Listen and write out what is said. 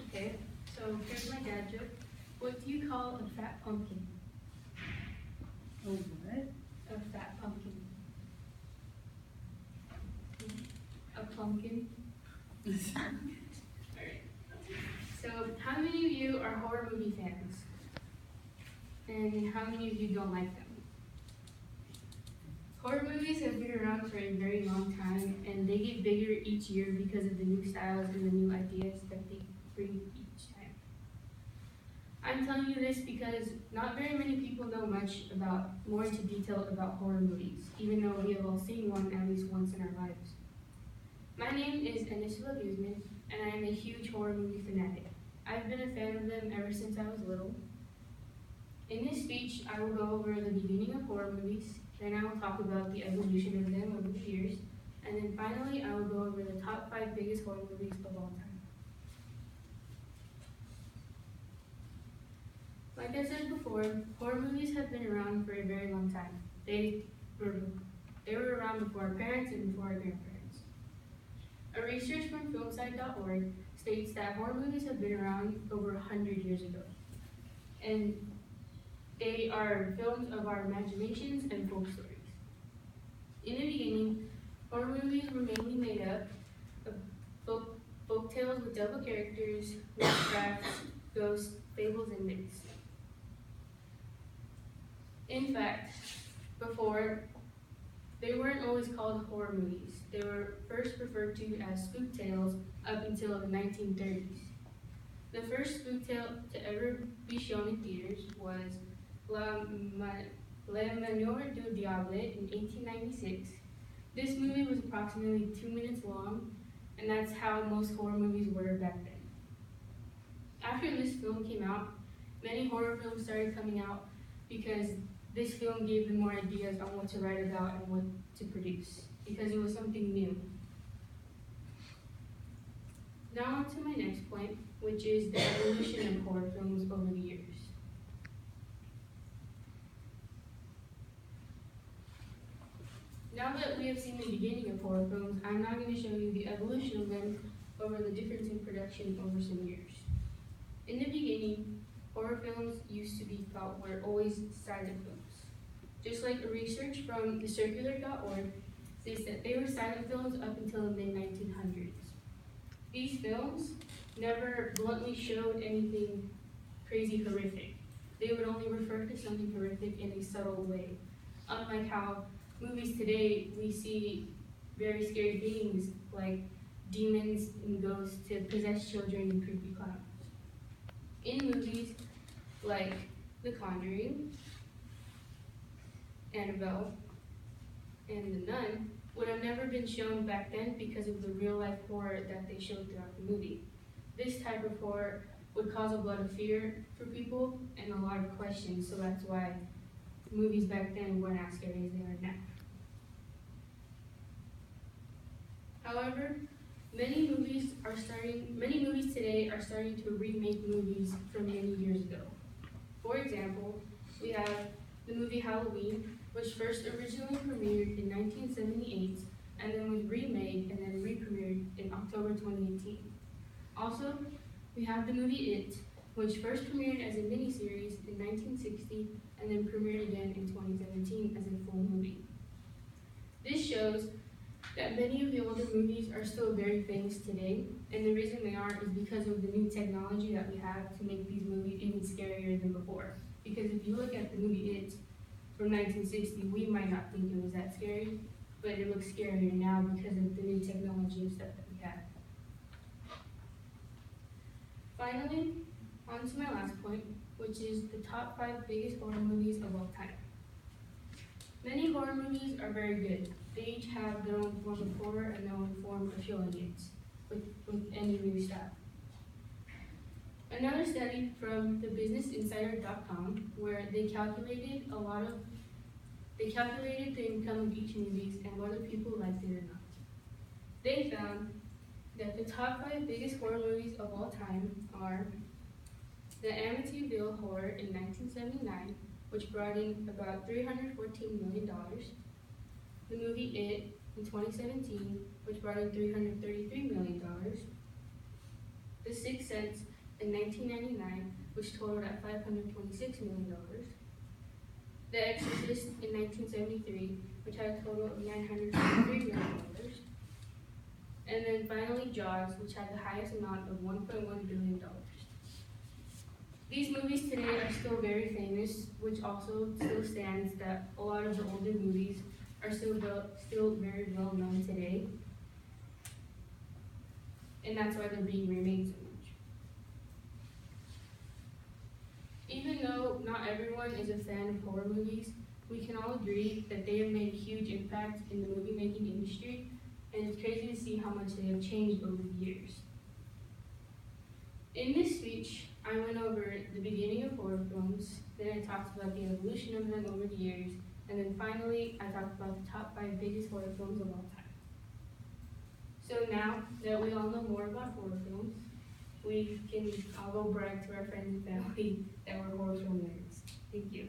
Okay, so here's my dad joke. What do you call a fat pumpkin? Oh, what? A fat pumpkin. A pumpkin. Alright. So, how many of you are horror movie fans? And how many of you don't like them? Horror movies have been around for a very long time, and they get bigger each year because of the new styles and the new ideas that they bring each time. I'm telling you this because not very many people know much about more into detail about horror movies, even though we have all seen one at least once in our lives. My name is Anisabel Guzman, and I am a huge horror movie fanatic. I've been a fan of them ever since I was little. In this speech, I will go over the beginning of horror movies, then I will talk about the evolution of them over the years, and then finally I will go over the top 5 biggest horror movies of all time. Like I said before, horror movies have been around for a very long time. They were around before our parents and before our grandparents. A research from filmsite.org states that horror movies have been around over 100 years ago. And they are films of our imaginations and folk stories. In the beginning, horror movies were mainly made up of folk tales with devil characters, witchcrafts, ghosts, fables, and myths. In fact, before, they weren't always called horror movies. They were first referred to as spook tales up until the 1930s. The first spook tale to ever be shown in theaters was Le Manoir du Diable in 1896. This movie was approximately 2 minutes long, and that's how most horror movies were back then. After this film came out, many horror films started coming out because this film gave them more ideas on what to write about and what to produce, because it was something new. Now on to my next point, which is the evolution of horror films over the years. Now that we have seen the beginning of horror films, I'm now going to show you the evolution of them over the difference in production over some years. In the beginning, horror films used to be thought were always silent films. Just like a research from thecircular.org states that they were silent films up until the mid-1900s. These films never bluntly showed anything crazy horrific. They would only refer to something horrific in a subtle way. Unlike how movies today, we see very scary things like demons and ghosts to possess children and creepy clowns. In movies like The Conjuring, Annabelle, and The Nun would have never been shown back then because of the real-life horror that they showed throughout the movie. This type of horror would cause a lot of fear for people and a lot of questions, so that's why movies back then weren't as scary as they are now. However, many movies today are starting to remake movies from many years ago. For example, we have the movie Halloween, which first originally premiered in 1978 and then was remade and then re-premiered in October 2018. Also, we have the movie It, which first premiered as a miniseries in 1960 and then premiered again in 2017 as a full movie. This shows that many of the older movies are still very famous today, and the reason they are is because of the new technology that we have to make these movies even scarier than before. Because if you look at the movie It from 1960, we might not think it was that scary, but it looks scarier now because of the new technology and stuff that we have. Finally, on to my last point, which is the top 5 biggest horror movies of all time. Many horror movies are very good. They each have their own form of horror and their own form of showing it with any movie style. Another study from thebusinessinsider.com where they calculated the income of each movie and whether people liked it or not. They found that the top 5 biggest horror movies of all time are the Amityville Horror in 1979, which brought in about $314 million. The movie It in 2017, which brought in $333 million. Sense in 1999, which totaled at $526 million. The Exorcist in 1973, which had a total of $943 million. And then finally Jaws, which had the highest amount of $1.1 billion. These movies today are still very famous, which also still stands that a lot of the older movies are still very well known today. And that's why they're being remade so much. Even though not everyone is a fan of horror movies, we can all agree that they have made a huge impact in the movie making industry, and it's crazy to see how much they have changed over the years. In this speech, I went over the beginning of horror films, then I talked about the evolution of them over the years, and then finally I talked about the top 5 biggest horror films of all time. So now that we all know more about horror films, we can all go brag to our friends and family that we're horror film nerds. Thank you.